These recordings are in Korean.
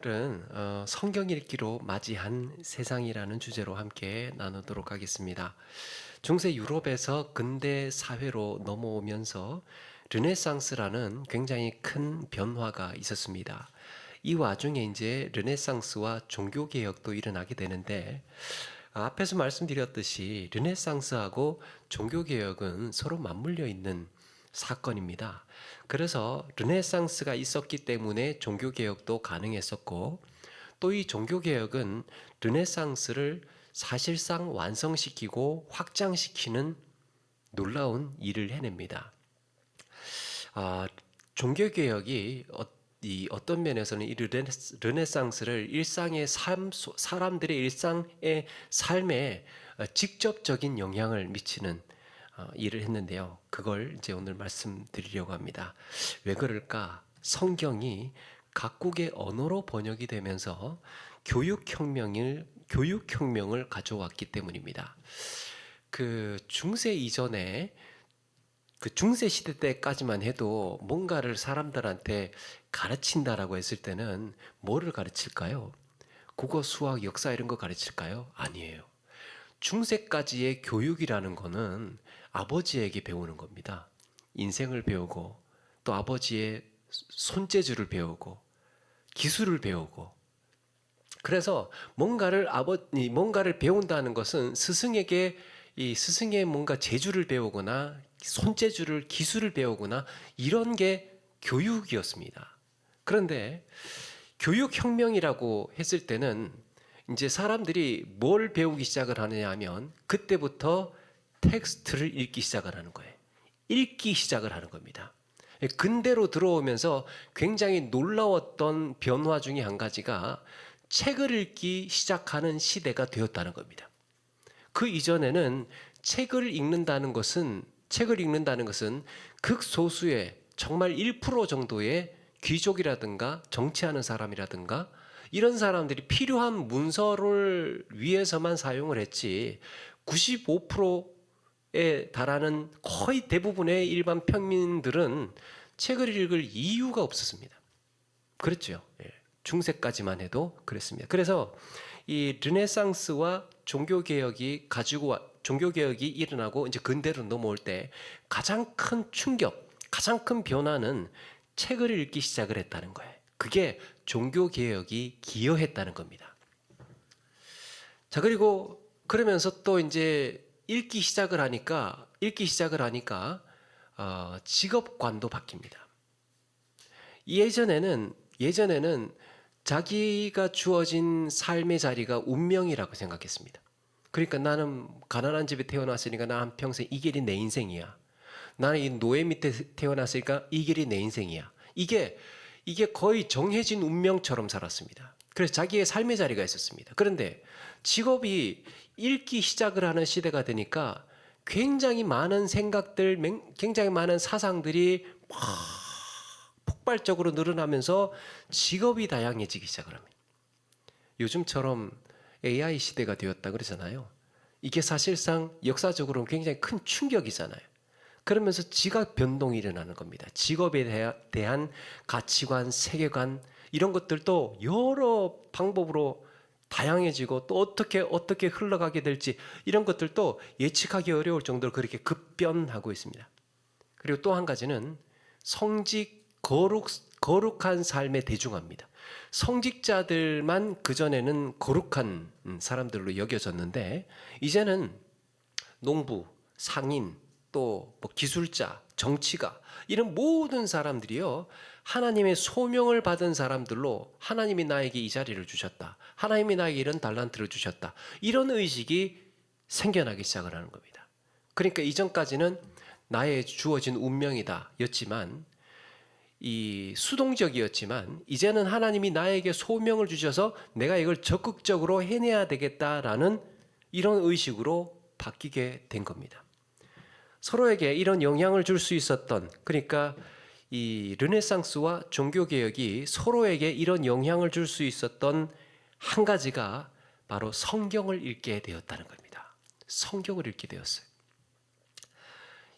오늘은 성경 읽기로 맞이한 세상이라는 주제로 함께 나누도록 하겠습니다. 중세 유럽에서 근대 사회로 넘어오면서 르네상스라는 굉장히 큰 변화가 있었습니다. 이 와중에 이제 르네상스와 종교 개혁도 일어나게 되는데 앞에서 말씀드렸듯이 르네상스하고 종교 개혁은 서로 맞물려 있는 사건입니다. 그래서 르네상스가 있었기 때문에 종교 개혁도 가능했었고 또 이 종교 개혁은 르네상스를 사실상 완성시키고 확장시키는 놀라운 일을 해냅니다. 종교 개혁이 이 어떤 면에서는 이 르네상스를 일상의 사람들의 일상의 삶에 직접적인 영향을 미치는 일을 했는데요. 그걸 이제 오늘 말씀드리려고 합니다. 왜 그럴까? 성경이 각국의 언어로 번역이 되면서 교육혁명을 가져왔기 때문입니다. 그 중세 이전에 그 중세 시대 때까지만 해도 뭔가를 사람들한테 가르친다라고 했을 때는 뭐를 가르칠까요? 국어, 수학, 역사 이런 거 가르칠까요? 아니에요. 중세까지의 교육이라는 거는 아버지에게 배우는 겁니다. 인생을 배우고 또 아버지의 손재주를 배우고 기술을 배우고 그래서 뭔가를 배운다는 것은 스승에게 이 스승의 뭔가 재주를 배우거나 손재주를 기술을 배우거나 이런 게 교육이었습니다. 그런데 교육혁명이라고 했을 때는 이제 사람들이 뭘 배우기 시작을 하느냐 하면 그때부터 텍스트를 읽기 시작을 하는 거예요. 읽기 시작을 하는 겁니다. 근대로 들어오면서 굉장히 놀라웠던 변화 중에 한 가지가 책을 읽기 시작하는 시대가 되었다는 겁니다. 그 이전에는 책을 읽는다는 것은 극소수의 정말 1% 정도의 귀족이라든가 정치하는 사람이라든가 이런 사람들이 필요한 문서를 위해서만 사용을 했지 95%에 달하는 거의 대부분의 일반 평민들은 책을 읽을 이유가 없었습니다. 그랬죠. 중세까지만 해도 그랬습니다. 그래서 이 르네상스와 종교개혁이 일어나고 이제 근대로 넘어올 때 가장 큰 충격, 가장 큰 변화는 책을 읽기 시작을 했다는 거예요. 그게 종교개혁이 기여했다는 겁니다. 자, 그리고 그러면서 또 이제 읽기 시작을 하니까 직업관도 바뀝니다. 예전에는 자기가 주어진 삶의 자리가 운명이라고 생각했습니다. 그러니까 나는 가난한 집에 태어났으니까 나 한평생 이 길이 내 인생이야. 나는 이 노예 밑에 태어났으니까 이 길이 내 인생이야. 이게 거의 정해진 운명처럼 살았습니다. 그래서 자기의 삶의 자리가 있었습니다. 그런데 직업이 읽기 시작을 하는 시대가 되니까 굉장히 많은 생각들, 굉장히 많은 사상들이 막 폭발적으로 늘어나면서 직업이 다양해지기 시작을 합니다. 요즘처럼 AI 시대가 되었다 그러잖아요. 이게 사실상 역사적으로는 굉장히 큰 충격이잖아요. 그러면서 지각 변동이 일어나는 겁니다. 직업에 대한 가치관, 세계관 이런 것들도 여러 방법으로 다양해지고 또 어떻게 흘러가게 될지 이런 것들도 예측하기 어려울 정도로 그렇게 급변하고 있습니다. 그리고 또 한 가지는 성직, 거룩한 삶의 대중화입니다. 성직자들만 그전에는 거룩한 사람들로 여겨졌는데 이제는 농부, 상인, 또 뭐 기술자, 정치가 이런 모든 사람들이요 하나님의 소명을 받은 사람들로 하나님이 나에게 이 자리를 주셨다. 하나님이 나에게 이런 달란트를 주셨다. 이런 의식이 생겨나기 시작을 하는 겁니다. 그러니까 이전까지는 나의 주어진 운명이다 였지만 이 수동적이었지만 이제는 하나님이 나에게 소명을 주셔서 내가 이걸 적극적으로 해내야 되겠다라는 이런 의식으로 바뀌게 된 겁니다. 서로에게 이런 영향을 줄 수 있었던 그러니까 이 르네상스와 종교개혁이 서로에게 이런 영향을 줄 수 있었던 한 가지가 바로 성경을 읽게 되었다는 겁니다. 성경을 읽게 되었어요.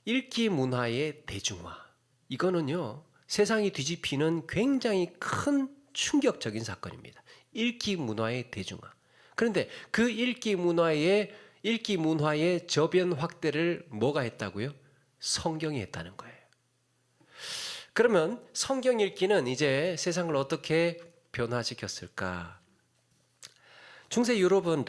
읽기 문화의 대중화 이거는요 세상이 뒤집히는 굉장히 큰 충격적인 사건입니다. 읽기 문화의 대중화. 그런데 그 읽기 문화의 저변 확대를 뭐가 했다고요? 성경이 했다는 거예요. 그러면 성경 읽기는 이제 세상을 어떻게 변화시켰을까? 중세 유럽은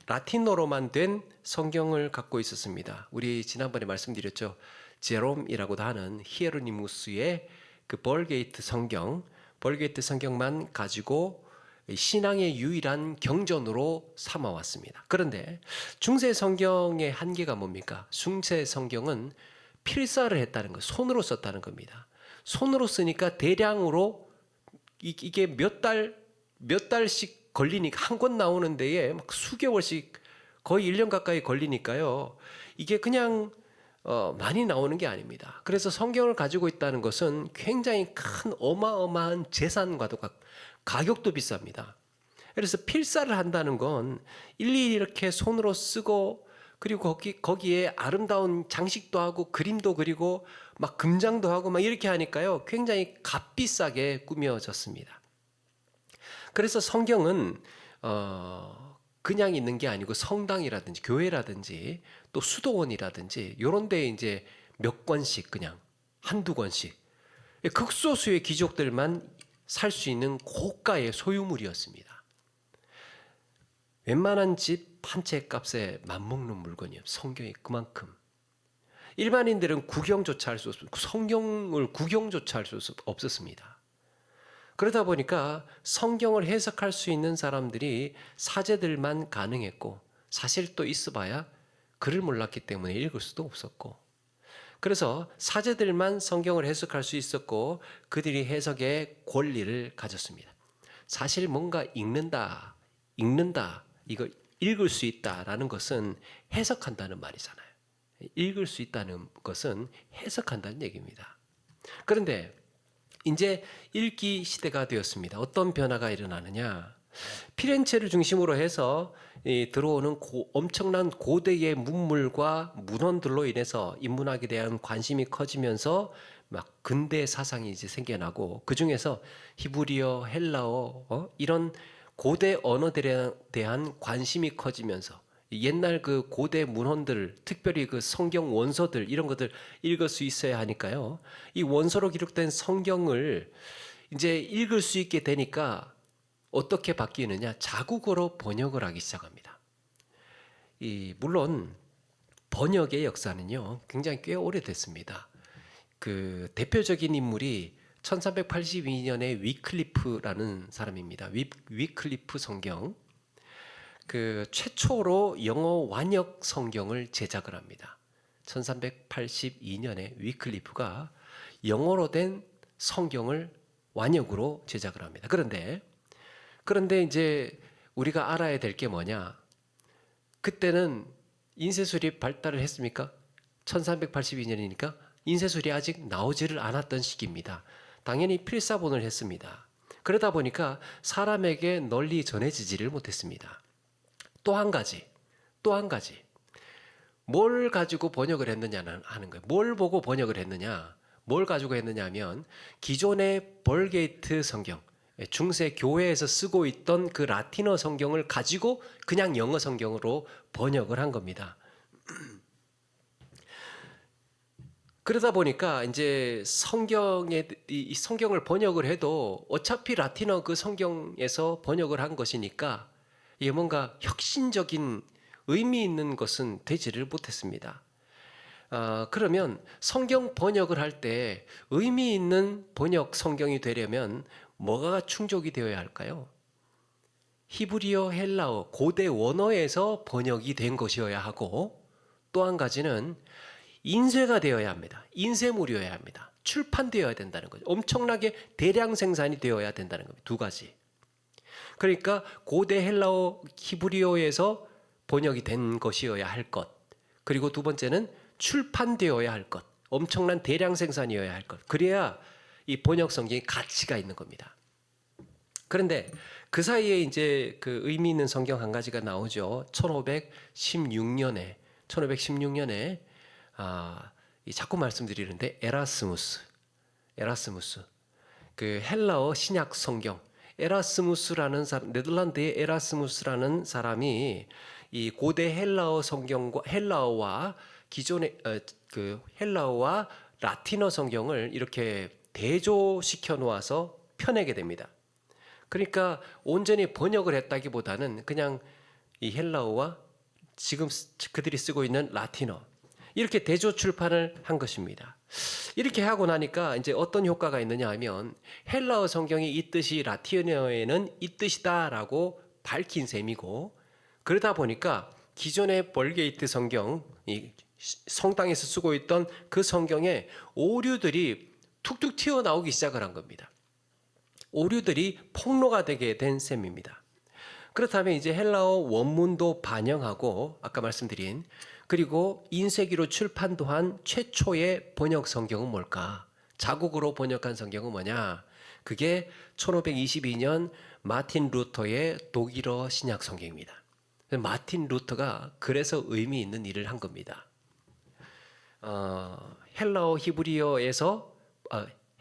라틴어로만 된 성경을 갖고 있었습니다. 우리 지난번에 말씀드렸죠. 제롬이라고도 하는 히에로니무스의 그 벌게이트 성경만 가지고 신앙의 유일한 경전으로 삼아왔습니다. 그런데 중세 성경의 한계가 뭡니까? 중세 성경은 필사를 했다는 거, 손으로 썼다는 겁니다. 손으로 쓰니까 대량으로 이게 몇 달씩 걸리니까 한 권 나오는 데에 막 수개월씩 거의 1년 가까이 걸리니까요. 이게 그냥 많이 나오는 게 아닙니다. 그래서 성경을 가지고 있다는 것은 굉장히 큰 어마어마한 재산과도 가격도 비쌉니다. 그래서 필사를 한다는 건 일일이 이렇게 손으로 쓰고 그리고 거기에 아름다운 장식도 하고 그림도 그리고 막 금장도 하고 막 이렇게 하니까요. 굉장히 값비싸게 꾸며졌습니다. 그래서 성경은 그냥 있는 게 아니고 성당이라든지 교회라든지 또 수도원이라든지 이런 데에 이제 몇 권씩 그냥 한두 권씩 극소수의 귀족들만 살 수 있는 고가의 소유물이었습니다. 웬만한 집 한 채 값에 맞먹는 물건이에요. 성경이 그만큼. 일반인들은 구경조차 할 수 없습니다. 성경을 구경조차 할 수 없었습니다. 그러다 보니까 성경을 해석할 수 있는 사람들이 사제들만 가능했고 사실 또 있어봐야 글을 몰랐기 때문에 읽을 수도 없었고 그래서 사제들만 성경을 해석할 수 있었고 그들이 해석의 권리를 가졌습니다. 사실 뭔가 읽는다 이거 읽을 수 있다라는 것은 해석한다는 말이잖아요. 읽을 수 있다는 것은 해석한다는 얘기입니다. 그런데 이제 읽기 시대가 되었습니다. 어떤 변화가 일어나느냐? 피렌체를 중심으로 해서 들어오는 엄청난 고대의 문물과 문헌들로 인해서 인문학에 대한 관심이 커지면서 막 근대 사상이 이제 생겨나고 그 중에서 히브리어, 헬라어 이런 고대 언어들에 대한 관심이 커지면서 옛날 그 고대 문헌들, 특별히 그 성경 원서들 이런 것들 읽을 수 있어야 하니까요. 이 원서로 기록된 성경을 이제 읽을 수 있게 되니까 어떻게 바뀌느냐? 자국어로 번역을 하기 시작합니다. 물론 번역의 역사는요, 굉장히 꽤 오래됐습니다. 그 대표적인 인물이 1382년에 위클리프라는 사람입니다. 위클리프 성경. 그 최초로 영어 완역 성경을 제작을 합니다. 1382년에 위클리프가 영어로 된 성경을 완역으로 제작을 합니다. 그런데 이제 우리가 알아야 될 게 뭐냐? 그때는 인쇄술이 발달을 했습니까? 1382년이니까 인쇄술이 아직 나오지를 않았던 시기입니다. 당연히 필사본을 했습니다. 그러다 보니까 사람에게 널리 전해지지를 못했습니다. 또 한 가지. 뭘 가지고 번역을 했느냐는 하는 거예요. 뭘 보고 번역을 했느냐? 뭘 가지고 했느냐 하면 기존의 벌게이트 성경, 중세 교회에서 쓰고 있던 그 라틴어 성경을 가지고 그냥 영어 성경으로 번역을 한 겁니다. 그러다 보니까 이제 이 성경을 번역을 해도 어차피 라틴어 그 성경에서 번역을 한 것이니까 이게 뭔가 혁신적인 의미 있는 것은 되지를 못했습니다. 그러면 성경 번역을 할 때 의미 있는 번역 성경이 되려면 뭐가 충족이 되어야 할까요? 히브리어, 헬라어, 고대 원어에서 번역이 된 것이어야 하고 또 한 가지는 인쇄가 되어야 합니다. 인쇄물이어야 합니다. 출판되어야 된다는 거죠. 엄청나게 대량 생산이 되어야 된다는 겁니다. 두 가지. 그러니까 고대 헬라어, 히브리어에서 번역이 된 것이어야 할 것. 그리고 두 번째는 출판되어야 할 것. 엄청난 대량 생산이어야 할 것. 그래야 이 번역 성경이 가치가 있는 겁니다. 그런데 그 사이에 이제 그 의미 있는 성경 한 가지가 나오죠. 1516년에 자꾸 말씀드리는데 에라스무스. 그 헬라어 신약 성경 에라스무스라는 사람, 네덜란드의 에라스무스라는 사람이 이 고대 헬라어 성경과 헬라어와 기존의 그 헬라어와 라틴어 성경을 이렇게 대조시켜 놓아서 펴내게 됩니다. 그러니까 온전히 번역을 했다기보다는 그냥 이 헬라어와 지금 그들이 쓰고 있는 라틴어 이렇게 대조 출판을 한 것입니다. 이렇게 하고 나니까 이제 어떤 효과가 있느냐 하면 헬라어 성경이 이 뜻이 라틴어에는 이 뜻이다라고 밝힌 셈이고, 그러다 보니까 기존의 벌게이트 성경, 이 성당에서 쓰고 있던 그 성경에 오류들이 툭툭 튀어나오기 시작을 한 겁니다. 오류들이 폭로가 되게 된 셈입니다. 그렇다면 이제 헬라어 원문도 반영하고 아까 말씀드린 그리고 인쇄기로 출판도 한 최초의 번역 성경은 뭘까? 자국으로 번역한 성경은 뭐냐? 그게 1522년 마틴 루터의 독일어 신약 성경입니다. 마틴 루터가 그래서 의미 있는 일을 한 겁니다. 헬라어 히브리어에서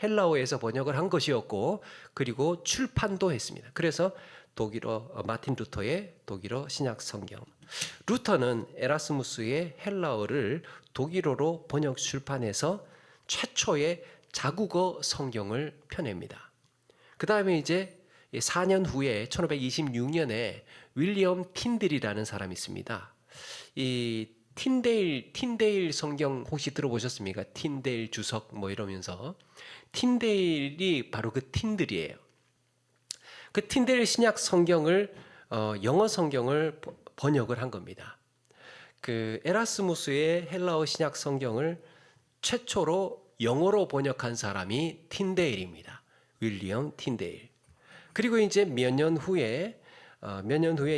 헬라어에서 번역을 한 것이었고 그리고 출판도 했습니다. 그래서 독일어 마틴 루터의 독일어 신약 성경. 루터는 에라스무스의 헬라어를 독일어로 번역 출판해서 최초의 자국어 성경을 펴냅니다. 그 다음에 이제 4년 후에 1526년에 윌리엄 틴들이라는 사람이 있습니다. 이 틴데일 성경 혹시 들어보셨습니까? 틴데일 주석 뭐 이러면서 틴데일이 바로 그 틴들이에요. 그 틴데일 신약 성경을 영어 성경을 번역을 한 겁니다. 그 에라스무스의 헬라어 신약 성경을 최초로 영어로 번역한 사람이 틴데일입니다. 윌리엄 틴데일. 그리고 이제 몇 년 후에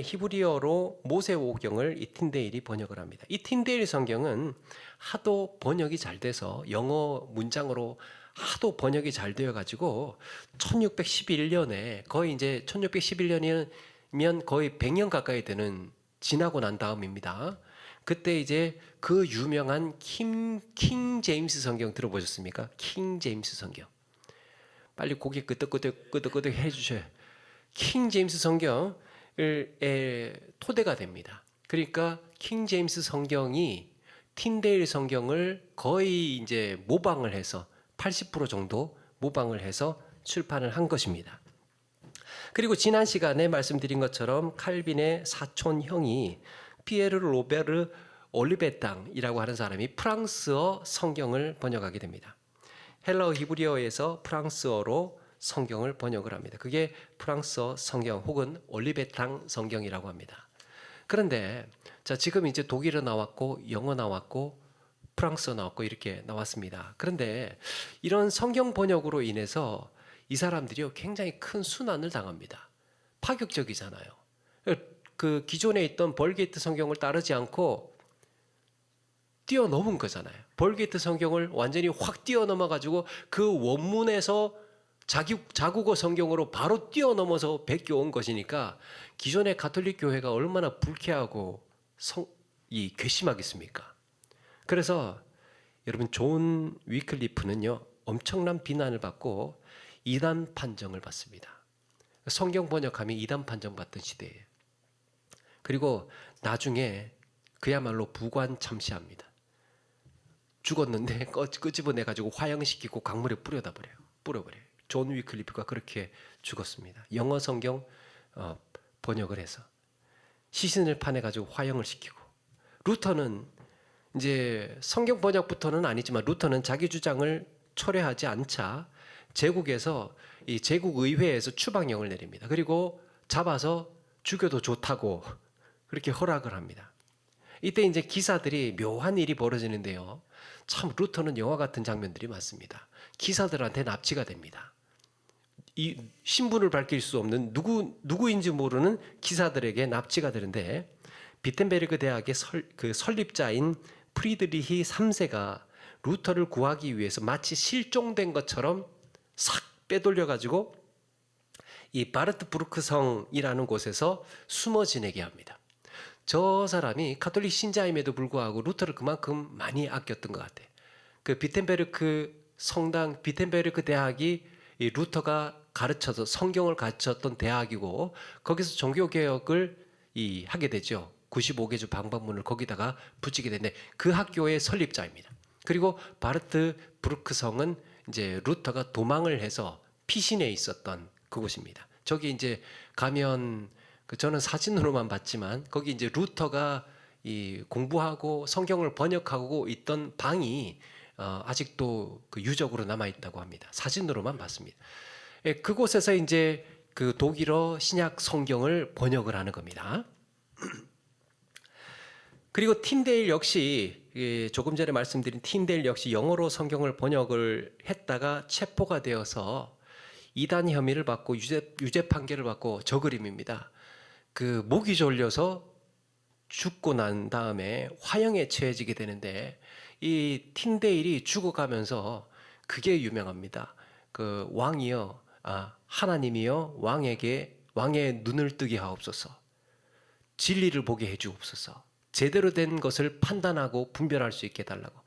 히브리어로 모세오경을 이 틴데일이 번역을 합니다. 이 틴데일 성경은 하도 번역이 잘 돼서 영어 문장으로 하도 번역이 잘 되어 가지고 1611년에 거의 이제 1611년이면 거의 100년 가까이 되는 지나고 난 다음입니다. 그때 이제 그 유명한 킹 제임스 성경 들어보셨습니까? 킹 제임스 성경. 빨리 고개 끄덕끄덕 해주셔요. 킹 제임스 성경의 토대가 됩니다. 그러니까 킹 제임스 성경이 틴데일 성경을 거의 이제 모방을 해서 80% 정도 모방을 해서 출판을 한 것입니다. 그리고 지난 시간에 말씀드린 것처럼 칼빈의 사촌 형이 피에르 로베르 올리베땅이라고 하는 사람이 프랑스어 성경을 번역하게 됩니다. 헬라어 히브리어에서 프랑스어로 성경을 번역을 합니다. 그게 프랑스어 성경 혹은 올리베탕 성경이라고 합니다. 그런데 자, 지금 이제 독일어 나왔고 영어 나왔고 프랑스어 나왔고 이렇게 나왔습니다. 그런데 이런 성경 번역으로 인해서 이 사람들이 굉장히 큰 순환을 당합니다. 파격적이잖아요. 그 기존에 있던 벌게이트 성경을 따르지 않고 뛰어넘은 거잖아요. 벌게이트 성경을 완전히 확 뛰어넘어 가지고 그 원문에서 자국어 성경으로 바로 뛰어넘어서 베껴온 것이니까 기존의 가톨릭 교회가 얼마나 불쾌하고 괘씸하겠습니까? 그래서 여러분 존 위클리프는요 엄청난 비난을 받고 이단 판정을 받습니다. 성경 번역하면 이단 판정 받던 시대예요. 그리고 나중에 그야말로 부관 참시합니다. 죽었는데 끄집어내 가지고 화형시키고 강물에 뿌려버려요. 존 위클리프가 그렇게 죽었습니다. 영어 성경 번역을 해서 시신을 파내 가지고 화형을 시키고, 루터는 이제 성경 번역부터는 아니지만 루터는 자기 주장을 철회하지 않자 제국에서 이 제국 의회에서 추방령을 내립니다. 그리고 잡아서 죽여도 좋다고 그렇게 허락을 합니다. 이때 이제 기사들이 묘한 일이 벌어지는데요. 참 루터는 영화 같은 장면들이 많습니다. 기사들한테 납치가 됩니다. 이 신분을 밝힐 수 없는 누구인지 모르는 기사들에게 납치가 되는데 비텐베르그 대학의 설립자인 프리드리히 3세가 루터를 구하기 위해서 마치 실종된 것처럼 싹 빼돌려 가지고 이 바르트부르크 성이라는 곳에서 숨어 지내게 합니다. 저 사람이 가톨릭 신자임에도 불구하고 루터를 그만큼 많이 아꼈던 것 같아요. 그 비텐베르크 성당, 비텐베르크 대학이 이 루터가 가르쳐서 성경을 가르쳤던 대학이고 거기서 종교 개혁을 하게 되죠. 95개조 방법문을 거기다가 붙이게 되는데 그 학교의 설립자입니다. 그리고 바르트 브루크성은 이제 루터가 도망을 해서 피신해 있었던 그곳입니다. 저기 이제 가면 저는 사진으로만 봤지만 거기 이제 루터가 이 공부하고 성경을 번역하고 있던 방이 아직도 그 유적으로 남아 있다고 합니다. 사진으로만 봤습니다. 예, 그곳에서 이제 그 독일어 신약 성경을 번역을 하는 겁니다. 그리고 틴데일 역시 조금 전에 말씀드린 틴데일 역시 영어로 성경을 번역을 했다가 체포가 되어서 이단 혐의를 받고 유죄 판결을 받고 저 그림입니다. 그 목이 졸려서 죽고 난 다음에 화형에 처해지게 되는데 이 틴데일이 죽어가면서 그게 유명합니다. 그 왕이여, 하나님이여 왕의 눈을 뜨게 하옵소서. 진리를 보게 해주옵소서. 제대로 된 것을 판단하고 분별할 수 있게 해달라고.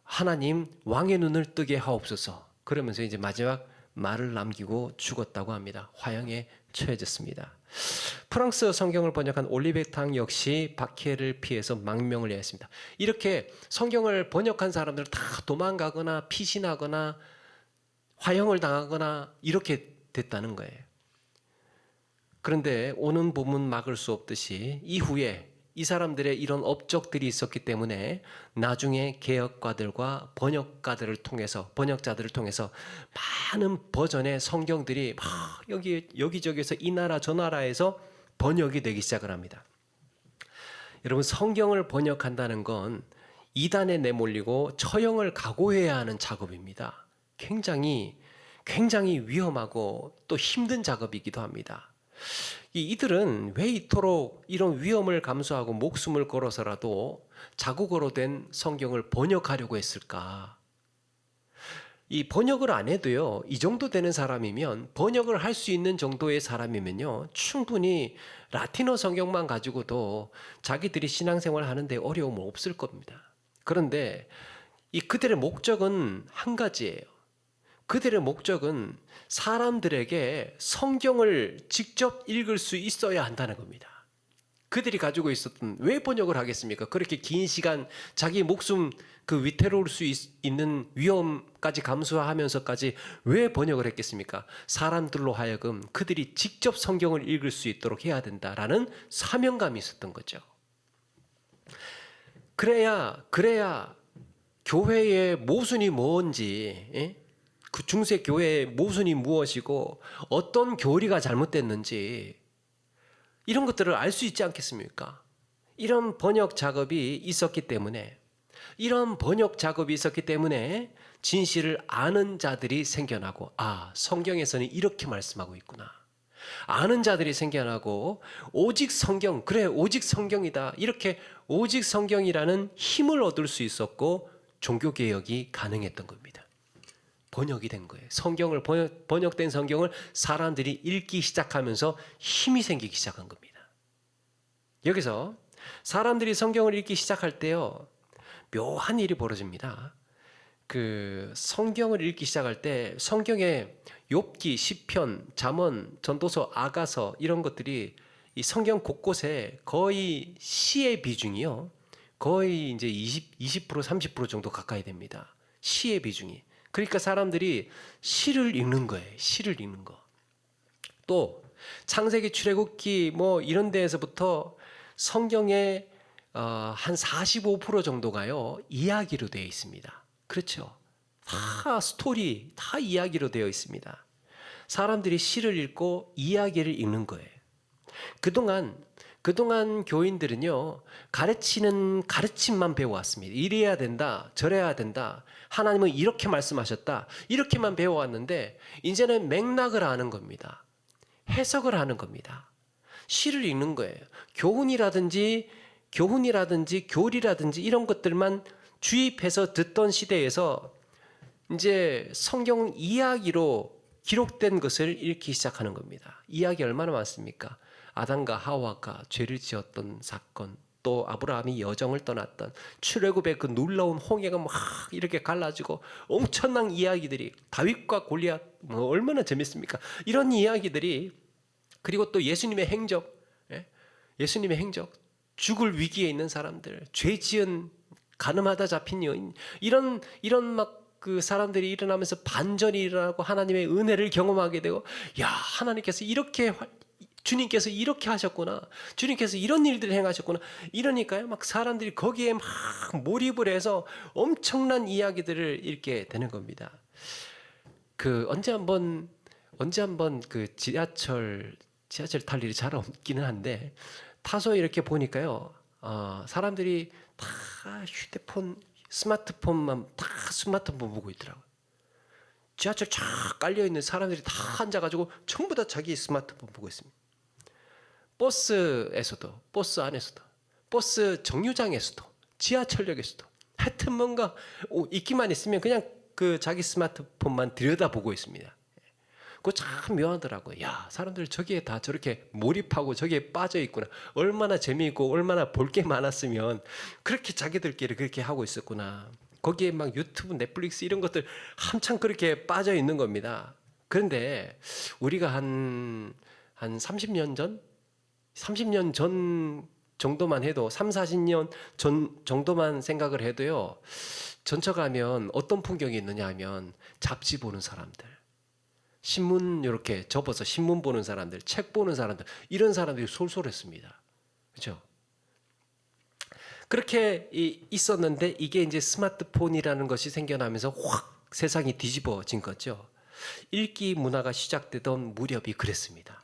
하나님 왕의 눈을 뜨게 하옵소서. 그러면서 이제 마지막 말을 남기고 죽었다고 합니다. 화형에 처해졌습니다. 프랑스 성경을 번역한 올리베 탕 역시 박해를 피해서 망명을 해야 했습니다. 이렇게 성경을 번역한 사람들 다 도망가거나 피신하거나 화형을 당하거나 이렇게 됐다는 거예요. 그런데 오는 봄은 막을 수 없듯이 이후에 이 사람들의 이런 업적들이 있었기 때문에 나중에 개혁가들과 번역자들을 통해서 많은 버전의 성경들이 막 여기저기서 이 나라 저 나라에서 번역이 되기 시작을 합니다. 여러분, 성경을 번역한다는 건 이단에 내몰리고 처형을 각오해야 하는 작업입니다. 굉장히 위험하고 또 힘든 작업이기도 합니다. 이들은 왜 이토록 이런 위험을 감수하고 목숨을 걸어서라도 자국어로 된 성경을 번역하려고 했을까? 이 번역을 안 해도요, 이 정도 되는 사람이면, 번역을 할 수 있는 정도의 사람이면요, 충분히 라틴어 성경만 가지고도 자기들이 신앙생활 하는데 어려움은 없을 겁니다. 그런데 이 그들의 목적은 한 가지예요. 그들의 목적은 사람들에게 성경을 직접 읽을 수 있어야 한다는 겁니다. 그들이 가지고 있었던, 왜 번역을 하겠습니까? 그렇게 긴 시간 자기 목숨 그 위태로울 수 있는 위험까지 감수하면서까지 왜 번역을 했겠습니까? 사람들로 하여금 그들이 직접 성경을 읽을 수 있도록 해야 된다라는 사명감이 있었던 거죠. 그래야 교회의 모순이 뭔지, 그 중세 교회의 모순이 무엇이고 어떤 교리가 잘못됐는지 이런 것들을 알 수 있지 않겠습니까? 이런 번역 작업이 있었기 때문에 진실을 아는 자들이 생겨나고, 성경에서는 이렇게 말씀하고 있구나. 아는 자들이 생겨나고 오직 성경, 그래 오직 성경이다. 이렇게 오직 성경이라는 힘을 얻을 수 있었고 종교개혁이 가능했던 겁니다. 번역이 된 거예요. 번역된 성경을 사람들이 읽기 시작하면서 힘이 생기기 시작한 겁니다. 여기서 사람들이 성경을 읽기 시작할 때요, 묘한 일이 벌어집니다. 그 성경을 읽기 시작할 때 성경의 욥기, 시편, 잠언, 전도서, 아가서 이런 것들이 이 성경 곳곳에 거의 시의 비중이요, 거의 이제 20% 30% 정도 가까이 됩니다. 시의 비중이. 그러니까 사람들이 시를 읽는 거예요. 시를 읽는 거. 또 창세기, 출애굽기 뭐 이런 데에서부터 성경의 한 45% 정도가요, 이야기로 되어 있습니다. 그렇죠? 다 스토리, 다 이야기로 되어 있습니다. 사람들이 시를 읽고 이야기를 읽는 거예요. 그동안 교인들은요, 가르침만 배워왔습니다. 이래야 된다, 저래야 된다, 하나님은 이렇게 말씀하셨다, 이렇게만 배워왔는데 이제는 맥락을 아는 겁니다. 해석을 하는 겁니다. 시를 읽는 거예요. 교훈이라든지 교리라든지 이런 것들만 주입해서 듣던 시대에서 이제 성경 이야기로 기록된 것을 읽기 시작하는 겁니다. 이야기 얼마나 많습니까? 아담과 하와가 죄를 지었던 사건, 또 아브라함이 여정을 떠났던 출애굽의 그 놀라운 홍해가 막 이렇게 갈라지고 엄청난 이야기들이 다윗과 골리앗 뭐 얼마나 재밌습니까? 이런 이야기들이 그리고 또 예수님의 행적, 예수님의 행적, 죽을 위기에 있는 사람들, 죄 지은 가늠하다 잡힌 여인 이런 막 그 사람들이 일어나면서 반전이 일어나고 하나님의 은혜를 경험하게 되고 야 하나님께서 이렇게 주님께서 이렇게 하셨구나. 주님께서 이런 일들을 행하셨구나. 이러니까요. 막 사람들이 거기에 막 몰입을 해서 엄청난 이야기들을 읽게 되는 겁니다. 그 언제 한번 그 지하철 탈 일이 잘 없기는 한데 타서 이렇게 보니까요. 사람들이 다 스마트폰 보고 있더라고요. 지하철 쫙 깔려 있는 사람들이 다 앉아가지고 전부 다 자기 스마트폰 보고 있습니다. 버스에서도, 버스 안에서도, 버스 정류장에서도, 지하철역에서도, 하여튼 뭔가 있기만 있으면 그냥 그 자기 스마트폰만 들여다보고 있습니다. 그거 참 묘하더라고요. 야, 사람들 저기에 다 저렇게 몰입하고 저기에 빠져 있구나. 얼마나 재미있고 얼마나 볼 게 많았으면 그렇게 자기들끼리 그렇게 하고 있었구나. 거기에 막 유튜브, 넷플릭스 이런 것들 한참 그렇게 빠져 있는 겁니다. 그런데 우리가 한 30년 전? 30년 전 정도만 해도 3, 40년 전 정도만 생각을 해도요. 전처가면 어떤 풍경이 있느냐 하면 잡지 보는 사람들, 신문 이렇게 접어서 신문 보는 사람들, 책 보는 사람들 이런 사람들이 솔솔했습니다. 그렇죠? 그렇게 있었는데 이게 이제 스마트폰이라는 것이 생겨나면서 확 세상이 뒤집어진 거죠. 읽기 문화가 시작되던 무렵이 그랬습니다.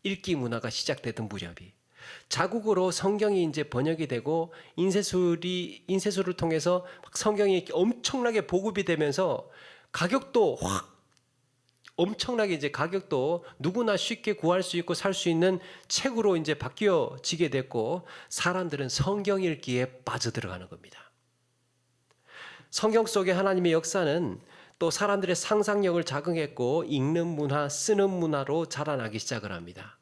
읽기 문화가 시작되던 무렵이 자국어로 성경이 이제 번역이 되고 인쇄술을 통해서 성경이 엄청나게 보급이 되면서 가격도 확 엄청나게 이제 가격도 누구나 쉽게 구할 수 있고 살 수 있는 책으로 이제 바뀌어지게 됐고 사람들은 성경 읽기에 빠져들어가는 겁니다. 성경 속의 하나님의 역사는 또 사람들의 상상력을 자극했고 읽는 문화, 쓰는 문화로 자라나기 시작을 합니다.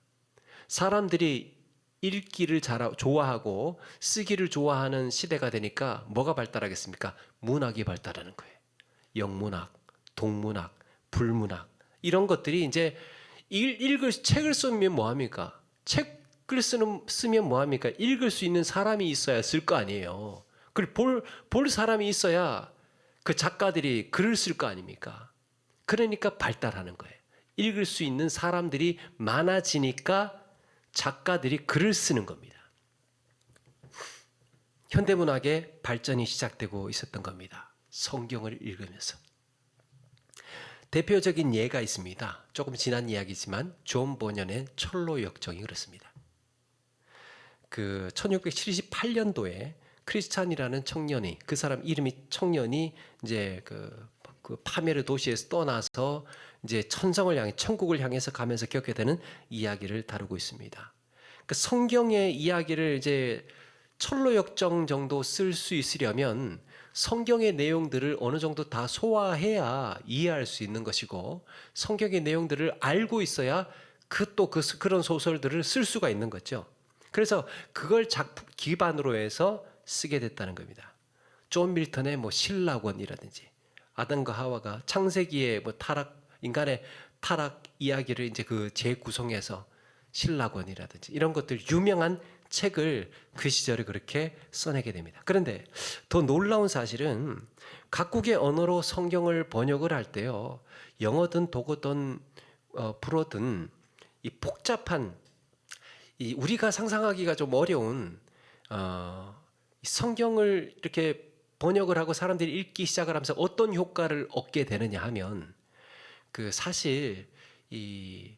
사람들이 읽기를 좋아하고 쓰기를 좋아하는 시대가 되니까 뭐가 발달하겠습니까? 문학이 발달하는 거예요. 영문학, 동문학, 불문학 이런 것들이 이제 책을 쓰면 뭐합니까? 책을 쓰면 뭐합니까? 읽을 수 있는 사람이 있어야 쓸 거 아니에요. 그리고 볼 사람이 있어야 그 작가들이 글을 쓸 거 아닙니까? 그러니까 발달하는 거예요. 읽을 수 있는 사람들이 많아지니까 작가들이 글을 쓰는 겁니다. 현대문학의 발전이 시작되고 있었던 겁니다. 성경을 읽으면서. 대표적인 예가 있습니다. 조금 지난 이야기지만 존 버년의 철로 역정이 그렇습니다. 그 1678년도에 크리스찬이라는 청년이 그 사람 이름이 청년이 이제 그 파메르 도시에서 떠나서 이제 천성을 향해 천국을 향해서 가면서 겪게 되는 이야기를 다루고 있습니다. 그 성경의 이야기를 이제 철로 역정 정도 쓸 수 있으려면 성경의 내용들을 어느 정도 다 소화해야 이해할 수 있는 것이고 성경의 내용들을 알고 있어야 그런 소설들을 쓸 수가 있는 거죠. 그래서 그걸 작품 기반으로 해서 쓰게 됐다는 겁니다. 존 밀턴의 신라권이라든지 아담과 하와가 창세기의 인간의 타락 이야기를 이제 그 재구성해서 신라권이라든지 이런 것들 유명한 책을 그 시절에 그렇게 써내게 됩니다. 그런데 더 놀라운 사실은 각국의 언어로 성경을 번역을 할 때요, 영어든 독어든 불어든 이 복잡한 우리가 상상하기가 좀 어려운 성경을 이렇게 번역을 하고 사람들이 읽기 시작을 하면서 어떤 효과를 얻게 되느냐 하면 그 사실 이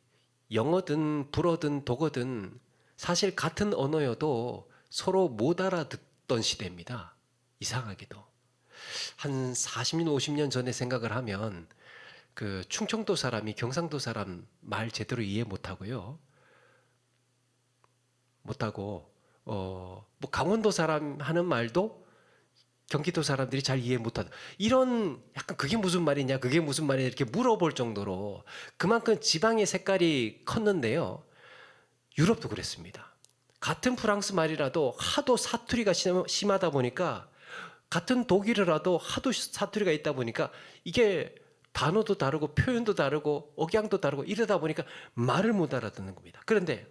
영어든 불어든 독어든 사실 같은 언어여도 서로 못 알아듣던 시대입니다. 이상하게도. 한 40년, 50년 전에 생각을 하면 그 충청도 사람이 경상도 사람 말 제대로 이해 못하고요. 못하고 강원도 사람 하는 말도 경기도 사람들이 잘 이해 못하다. 이런 약간 그게 무슨 말이냐, 그게 무슨 말이냐 이렇게 물어볼 정도로 그만큼 지방의 색깔이 컸는데요. 유럽도 그랬습니다. 같은 프랑스 말이라도 하도 사투리가 심하다 보니까, 같은 독일어라도 하도 사투리가 있다 보니까 이게 단어도 다르고 표현도 다르고 억양도 다르고 이러다 보니까 말을 못 알아듣는 겁니다. 그런데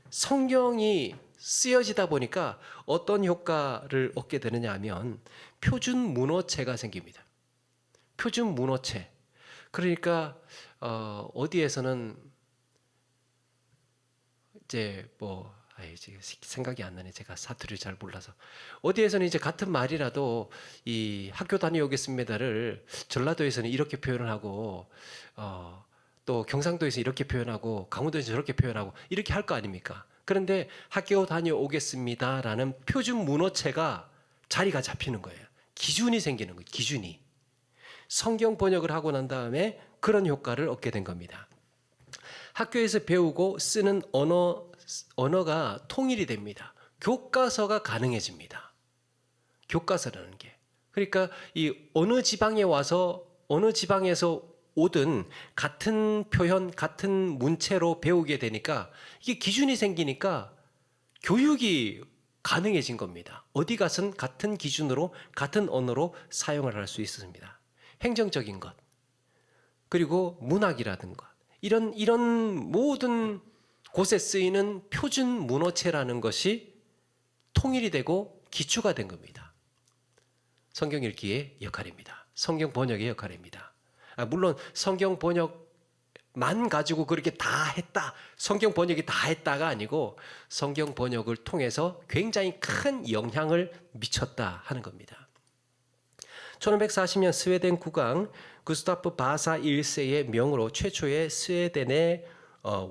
성경이 쓰여지다 보니까 어떤 효과를 얻게 되느냐 하면 표준 문어체가 생깁니다. 표준 문어체. 그러니까 어디에서는 이제 이제 생각이 안 나네. 제가 사투리를 잘 몰라서. 어디에서는 이제 같은 말이라도 이 학교 다녀오겠습니다를 전라도에서는 이렇게 표현을 하고, 또 경상도에서 이렇게 표현하고, 강원도에서 저렇게 표현하고 이렇게 할 거 아닙니까? 그런데 학교 다녀오겠습니다라는 표준 문어체가 자리가 잡히는 거예요. 기준이 생기는 거예요. 기준이. 성경 번역을 하고 난 다음에 그런 효과를 얻게 된 겁니다. 학교에서 배우고 쓰는 언어가 통일이 됩니다. 교과서가 가능해집니다. 교과서라는 게. 그러니까 이 어느 지방에 와서 어느 지방에서 오든 같은 표현, 같은 문체로 배우게 되니까 이게 기준이 생기니까 교육이 가능해진 겁니다. 어디 가선 같은 기준으로 같은 언어로 사용을 할 수 있습니다. 행정적인 것, 그리고 문학이라든가 이런 모든 곳에 쓰이는 표준 문어체라는 것이 통일이 되고 기초가 된 겁니다. 성경 읽기의 역할입니다. 성경 번역의 역할입니다. 물론 성경 번역만 가지고 그렇게 다 했다, 성경 번역이 다 했다가 아니고 성경 번역을 통해서 굉장히 큰 영향을 미쳤다 하는 겁니다. 1540년 스웨덴 국왕 구스타프 바사 1세의 명으로 최초의 스웨덴의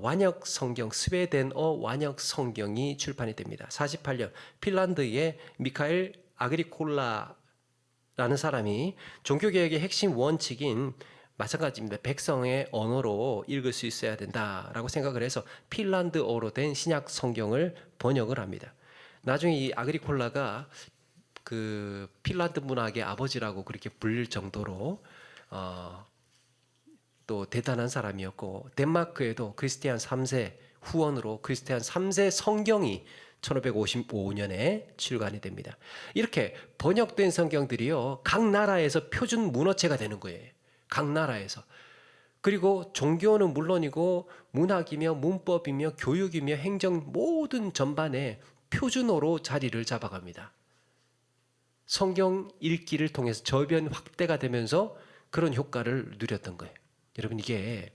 완역 성경, 스웨덴어 완역 성경이 출판이 됩니다. 48년 핀란드의 미카엘 아그리콜라라는 사람이 종교개혁의 핵심 원칙인 마찬가지입니다. 백성의 언어로 읽을 수 있어야 된다라고 생각을 해서 핀란드어로 된 신약 성경을 번역을 합니다. 나중에 이 아그리콜라가 그 핀란드 문학의 아버지라고 그렇게 불릴 정도로 또 대단한 사람이었고, 덴마크에도 크리스티안 3세 후원으로 크리스티안 3세 성경이 1555년에 출간이 됩니다. 이렇게 번역된 성경들이요, 각 나라에서 표준 문어체가 되는 거예요. 각 나라에서. 그리고 종교는 물론이고 문학이며 문법이며 교육이며 행정 모든 전반에 표준어로 자리를 잡아갑니다. 성경 읽기를 통해서 저변 확대가 되면서 그런 효과를 누렸던 거예요. 여러분, 이게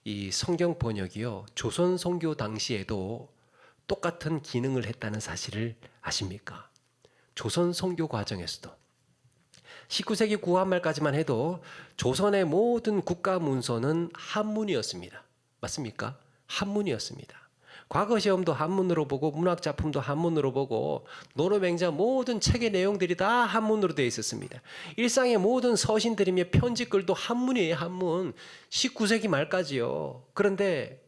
이 성경 번역이요, 조선 선교 당시에도 똑같은 기능을 했다는 사실을 아십니까? 조선 선교 과정에서도 19세기 구한말까지만 해도 조선의 모든 국가 문서는 한문이었습니다. 맞습니까? 한문이었습니다. 과거 시험도 한문으로 보고 문학 작품도 한문으로 보고 노노맹자 모든 책의 내용들이 다 한문으로 되어 있었습니다. 일상의 모든 서신들이며 편지글도 한문이에요. 한문. 19세기 말까지요. 그런데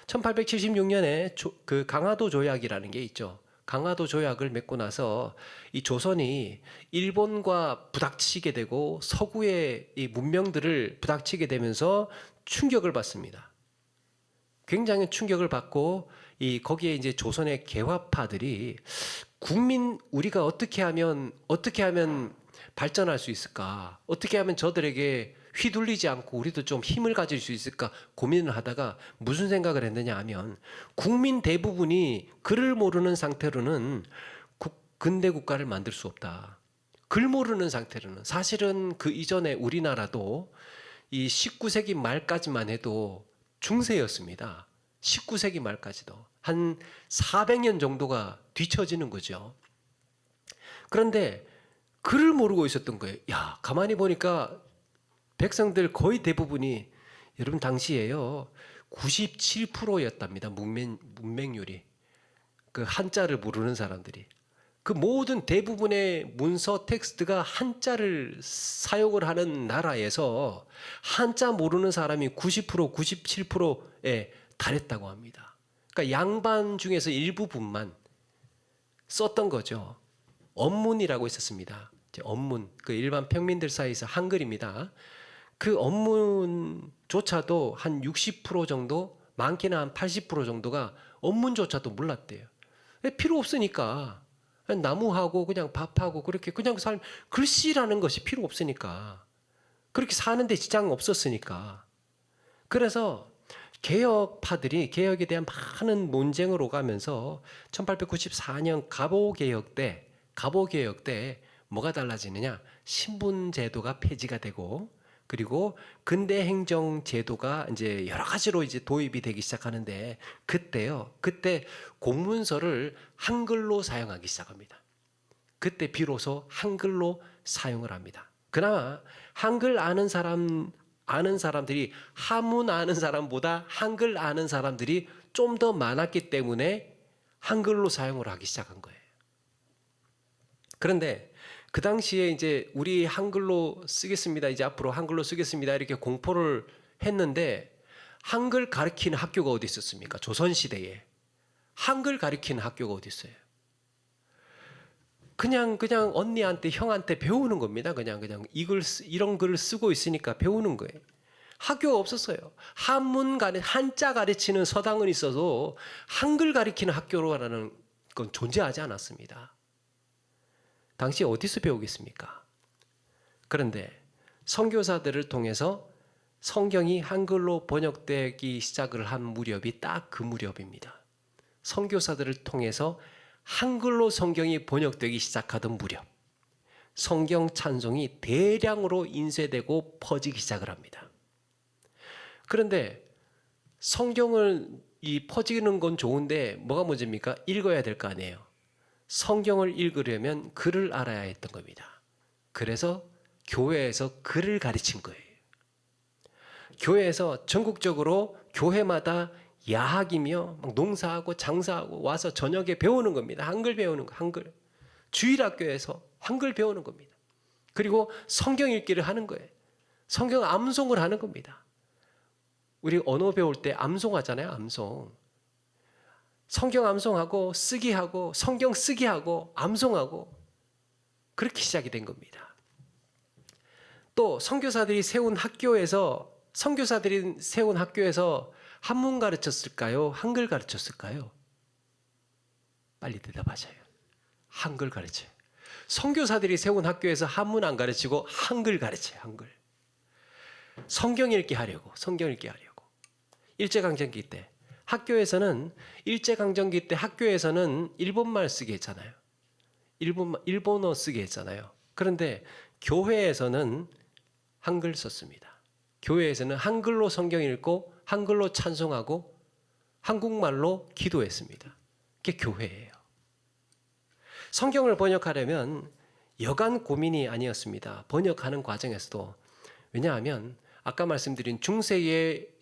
1876년에 그 강화도 조약이라는 게 있죠. 강화도 조약을 맺고 나서 이 조선이 일본과 부닥치게 되고 서구의 이 문명들을 부닥치게 되면서 충격을 받습니다. 굉장히 충격을 받고 거기에 이제 조선의 개화파들이 우리가 어떻게 하면 발전할 수 있을까? 어떻게 하면 저들에게 휘둘리지 않고 우리도 좀 힘을 가질 수 있을까 고민을 하다가 무슨 생각을 했느냐 하면, 국민 대부분이 글을 모르는 상태로는 근대 국가를 만들 수 없다. 글 모르는 상태로는, 사실은 그 이전에 우리나라도 이 19세기 말까지만 해도 중세였습니다. 19세기 말까지도 한 400년 정도가 뒤처지는 거죠. 그런데 글을 모르고 있었던 거예요. 야, 가만히 보니까 백성들 거의 대부분이, 여러분 당시에요 97%였답니다. 문맹률이. 그 한자를 모르는 사람들이. 그 모든 대부분의 문서 텍스트가 한자를 사용을 하는 나라에서 한자 모르는 사람이 90%, 97%에 달했다고 합니다. 그러니까 양반 중에서 일부분만 썼던 거죠. 언문이라고 있었습니다. 언문, 그 일반 평민들 사이에서 한글입니다. 그 언문조차도 한 60% 정도, 많게는 한 80% 정도가 언문조차도 몰랐대요. 필요 없으니까 나무하고 그냥 밥하고 그렇게 그냥 글씨라는 것이 필요 없으니까 그렇게 사는데 지장 없었으니까. 그래서 개혁파들이 개혁에 대한 많은 논쟁을 오가면서 1894년 갑오개혁 때 뭐가 달라지느냐? 신분제도가 폐지가 되고 그리고 근대 행정 제도가 이제 여러 가지로 이제 도입이 되기 시작하는데 그때 공문서를 한글로 사용하기 시작합니다. 그때 비로소 한글로 사용을 합니다. 그나마 한글 아는 사람들이 한문 아는 사람보다 한글 아는 사람들이 좀 더 많았기 때문에 한글로 사용을 하기 시작한 거예요. 그런데 그 당시에 이제 우리 한글로 쓰겠습니다. 이제 앞으로 한글로 쓰겠습니다. 이렇게 공포를 했는데 한글 가르치는 학교가 어디 있었습니까? 조선시대에. 한글 가르치는 학교가 어디 있어요? 그냥 언니한테 형한테 배우는 겁니다. 그냥 이런 글을 쓰고 있으니까 배우는 거예요. 학교가 없었어요. 한자 가르치는 서당은 있어도 한글 가르치는 학교라는 건 존재하지 않았습니다. 당시 어디서 배우겠습니까? 그런데 선교사들을 통해서 성경이 한글로 번역되기 시작을 한 무렵이 딱 그 무렵입니다. 선교사들을 통해서 한글로 성경이 번역되기 시작하던 무렵, 성경 찬송이 대량으로 인쇄되고 퍼지기 시작을 합니다. 그런데 성경을 퍼지는 건 좋은데 뭐가 문제입니까? 읽어야 될 거 아니에요. 성경을 읽으려면 글을 알아야 했던 겁니다. 그래서 교회에서 글을 가르친 거예요. 교회에서 전국적으로 교회마다 야학이며 막 농사하고 장사하고 와서 저녁에 배우는 겁니다. 한글 배우는 거, 한글. 주일학교에서 한글 배우는 겁니다. 그리고 성경 읽기를 하는 거예요. 성경 암송을 하는 겁니다. 우리 언어 배울 때 암송하잖아요. 암송. 성경 암송하고 쓰기하고 성경 쓰기하고 암송하고 그렇게 시작이 된 겁니다. 또 선교사들이 세운 학교에서 한문 가르쳤을까요? 한글 가르쳤을까요? 빨리 대답하셔요. 한글 가르쳐요. 선교사들이 세운 학교에서 한문 안 가르치고 한글 가르쳐요. 한글. 성경 읽기 하려고. 일제강점기 때 학교에서는 일본말 쓰게 했잖아요. 일본어 쓰게 했잖아요. 그런데 교회에서는 한글 썼습니다. 교회에서는 한글로 성경 읽고 한글로 찬송하고 한국말로 기도했습니다. 그게 교회예요. 성경을 번역하려면 여간 고민이 아니었습니다. 번역하는 과정에서도. 왜냐하면 아까 말씀드린 중세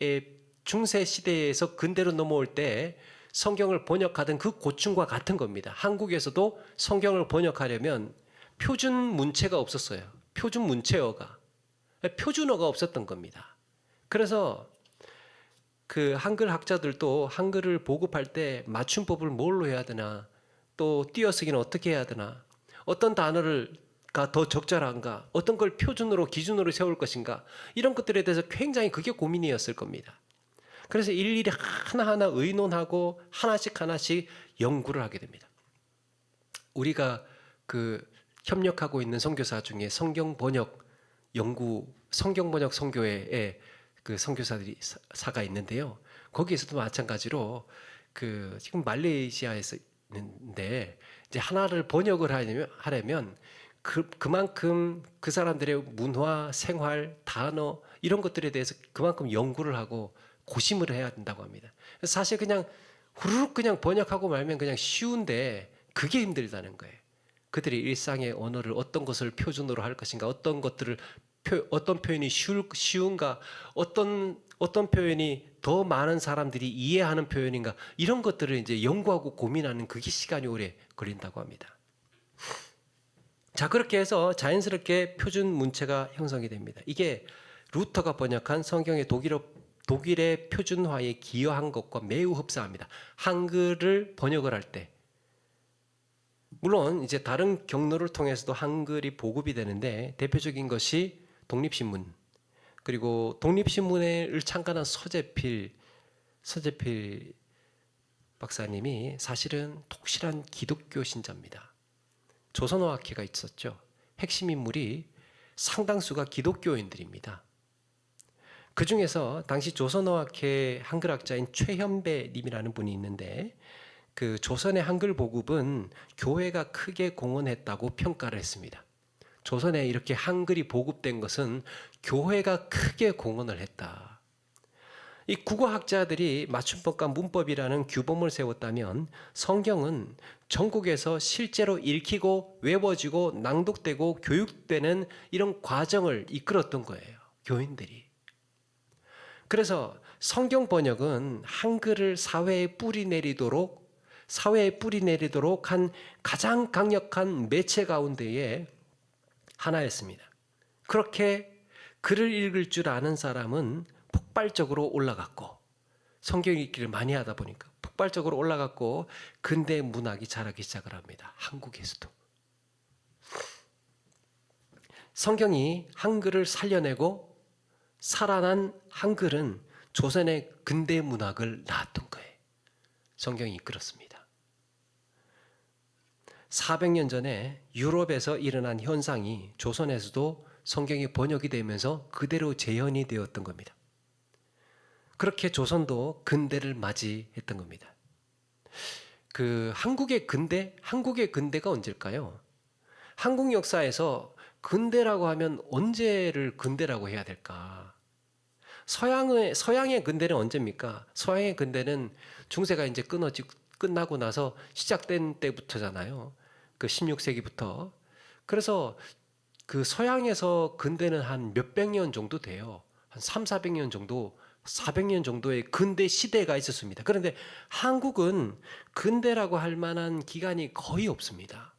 시대에서 근대로 넘어올 때 성경을 번역하던 그 고충과 같은 겁니다. 한국에서도 성경을 번역하려면 표준 문체가 없었어요. 표준어가 없었던 겁니다. 그래서 그 한글 학자들도 한글을 보급할 때 맞춤법을 뭘로 해야 되나, 또 띄어쓰기는 어떻게 해야 되나, 어떤 단어가 더 적절한가, 어떤 걸 표준으로 기준으로 세울 것인가, 이런 것들에 대해서 굉장히 그게 고민이었을 겁니다. 그래서 일일이 하나하나 의논하고 하나씩 연구를 하게 됩니다. 우리가 그 협력하고 있는 선교사 중에 성경 번역 선교회에 그 선교사들이 사가 있는데요. 거기에서도 마찬가지로 그 지금 말레이시아에서 있는데 이제 하나를 번역을 하려면 그만큼 그 사람들의 문화, 생활, 단어 이런 것들에 대해서 그만큼 연구를 하고 고심을 해야 된다고 합니다. 사실 그냥 후루룩 그냥 번역하고 말면 그냥 쉬운데 그게 힘들다는 거예요. 그들의 일상의 언어를 어떤 것을 표준으로 할 것인가, 어떤 표현이 쉬운가, 어떤 표현이 더 많은 사람들이 이해하는 표현인가, 이런 것들을 이제 연구하고 고민하는 그게 시간이 오래 걸린다고 합니다. 자, 그렇게 해서 자연스럽게 표준 문체가 형성이 됩니다. 이게 루터가 번역한 성경의 독일의 표준화에 기여한 것과 매우 흡사합니다. 한글을 번역을 할 때, 물론 이제 다른 경로를 통해서도 한글이 보급이 되는데 대표적인 것이 독립신문, 그리고 독립신문을 창간한 서재필 박사님이 사실은 독실한 기독교 신자입니다. 조선어학회가 있었죠. 핵심 인물이 상당수가 기독교인들입니다. 그 중에서 당시 조선어학회 한글학자인 최현배 님이라는 분이 있는데 그 조선의 한글 보급은 교회가 크게 공헌했다고 평가를 했습니다. 조선에 이렇게 한글이 보급된 것은 교회가 크게 공헌을 했다. 이 국어학자들이 맞춤법과 문법이라는 규범을 세웠다면 성경은 전국에서 실제로 읽히고 외워지고 낭독되고 교육되는 이런 과정을 이끌었던 거예요. 교인들이. 그래서 성경 번역은 한글을 사회에 뿌리 내리도록 한 가장 강력한 매체 가운데에 하나였습니다. 그렇게 글을 읽을 줄 아는 사람은 폭발적으로 올라갔고, 성경 읽기를 많이 하다 보니까 폭발적으로 올라갔고 근대 문학이 자라기 시작을 합니다. 한국에서도. 성경이 한글을 살려내고 살아난 한글은 조선의 근대 문학을 낳았던 거예요. 성경이 이끌었습니다. 400년 전에 유럽에서 일어난 현상이 조선에서도 성경이 번역이 되면서 그대로 재현이 되었던 겁니다. 그렇게 조선도 근대를 맞이했던 겁니다. 한국의 근대가 언제일까요? 한국 역사에서 근대라고 하면 언제를 근대라고 해야 될까? 서양의 근대는 언제입니까? 서양의 근대는 중세가 이제 끝나고 나서 시작된 때부터잖아요. 그 16세기부터. 그래서 그 서양에서 근대는 한 몇백 년 정도 돼요. 한 300~400년 정도, 400년 정도의 근대 시대가 있었습니다. 그런데 한국은 근대라고 할 만한 기간이 거의 없습니다.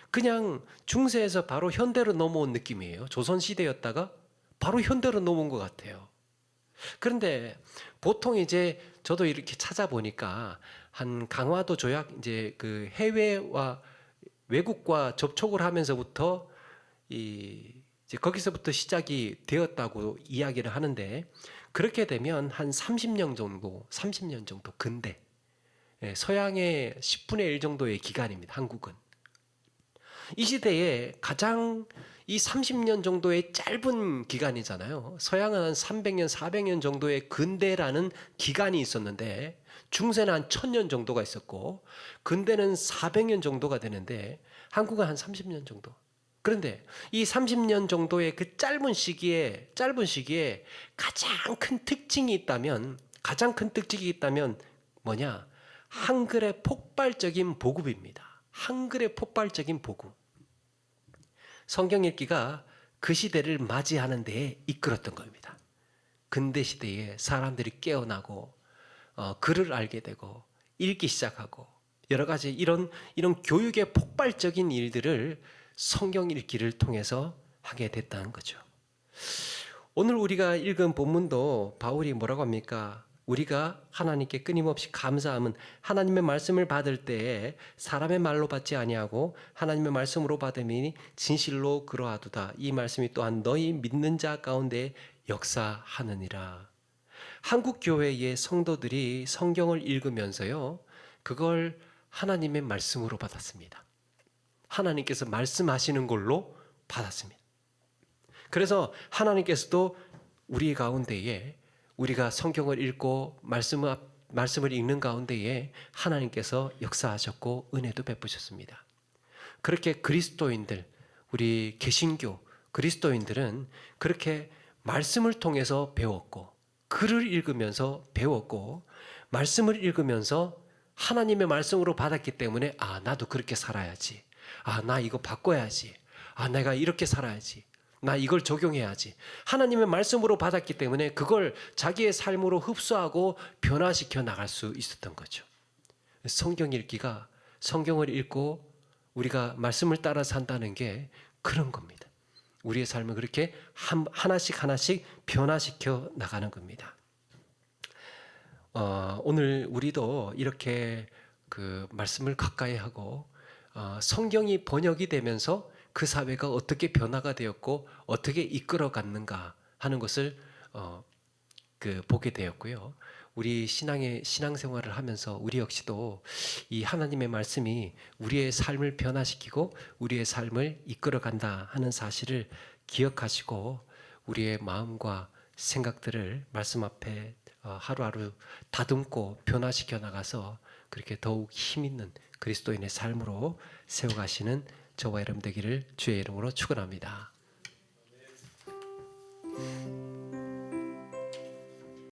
그냥 중세에서 바로 현대로 넘어온 느낌이에요. 조선시대였다가 바로 현대로 넘어온 것 같아요. 그런데 보통 이제 저도 이렇게 찾아보니까 한 강화도 조약, 이제 그 해외와 외국과 접촉을 하면서부터 이제 거기서부터 시작이 되었다고 이야기를 하는데, 그렇게 되면 한 30년 정도 근대, 서양의 10분의 1 정도의 기간입니다. 한국은. 이 시대에 가장 이 30년 정도의 짧은 기간이잖아요. 서양은 한 300년, 400년 정도의 근대라는 기간이 있었는데, 중세는 한 1000년 정도가 있었고, 근대는 400년 정도가 되는데, 한국은 한 30년 정도. 그런데 이 30년 정도의 그 짧은 시기에 가장 큰 특징이 있다면 뭐냐? 한글의 폭발적인 보급입니다. 한글의 폭발적인 보급. 성경 읽기가 그 시대를 맞이하는 데에 이끌었던 겁니다. 근대 시대에 사람들이 깨어나고 글을 알게 되고 읽기 시작하고 여러 가지 이런 교육의 폭발적인 일들을 성경 읽기를 통해서 하게 됐다는 거죠. 오늘 우리가 읽은 본문도 바울이 뭐라고 합니까? 우리가 하나님께 끊임없이 감사함은 하나님의 말씀을 받을 때에 사람의 말로 받지 아니하고 하나님의 말씀으로 받음이니 진실로 그러하도다. 이 말씀이 또한 너희 믿는 자 가운데 역사하느니라. 한국 교회의 성도들이 성경을 읽으면서요, 그걸 하나님의 말씀으로 받았습니다. 하나님께서 말씀하시는 걸로 받았습니다. 그래서 하나님께서도 우리 가운데에 우리가 성경을 읽고 말씀을 읽는 가운데에 하나님께서 역사하셨고 은혜도 베푸셨습니다. 그렇게 그리스도인들, 우리 개신교 그리스도인들은 그렇게 말씀을 통해서 배웠고, 글을 읽으면서 배웠고, 말씀을 읽으면서 하나님의 말씀으로 받았기 때문에 나도 그렇게 살아야지. 나 이거 바꿔야지. 내가 이렇게 살아야지. 나 이걸 적용해야지. 하나님의 말씀으로 받았기 때문에 그걸 자기의 삶으로 흡수하고 변화시켜 나갈 수 있었던 거죠. 성경 읽기가, 성경을 읽고 우리가 말씀을 따라 산다는 게 그런 겁니다. 우리의 삶을 그렇게 하나씩 변화시켜 나가는 겁니다. 오늘 우리도 이렇게 그 말씀을 가까이 하고 성경이 번역이 되면서 그 사회가 어떻게 변화가 되었고 어떻게 이끌어 갔는가 하는 것을 보게 되었고요. 우리 신앙생활을 하면서 우리 역시도 이 하나님의 말씀이 우리의 삶을 변화시키고 우리의 삶을 이끌어간다 하는 사실을 기억하시고 우리의 마음과 생각들을 말씀 앞에 하루하루 다듬고 변화시켜 나가서 그렇게 더욱 힘 있는 그리스도인의 삶으로 세워가시는 저와 여러분 되기를 주의 이름으로 축원합니다.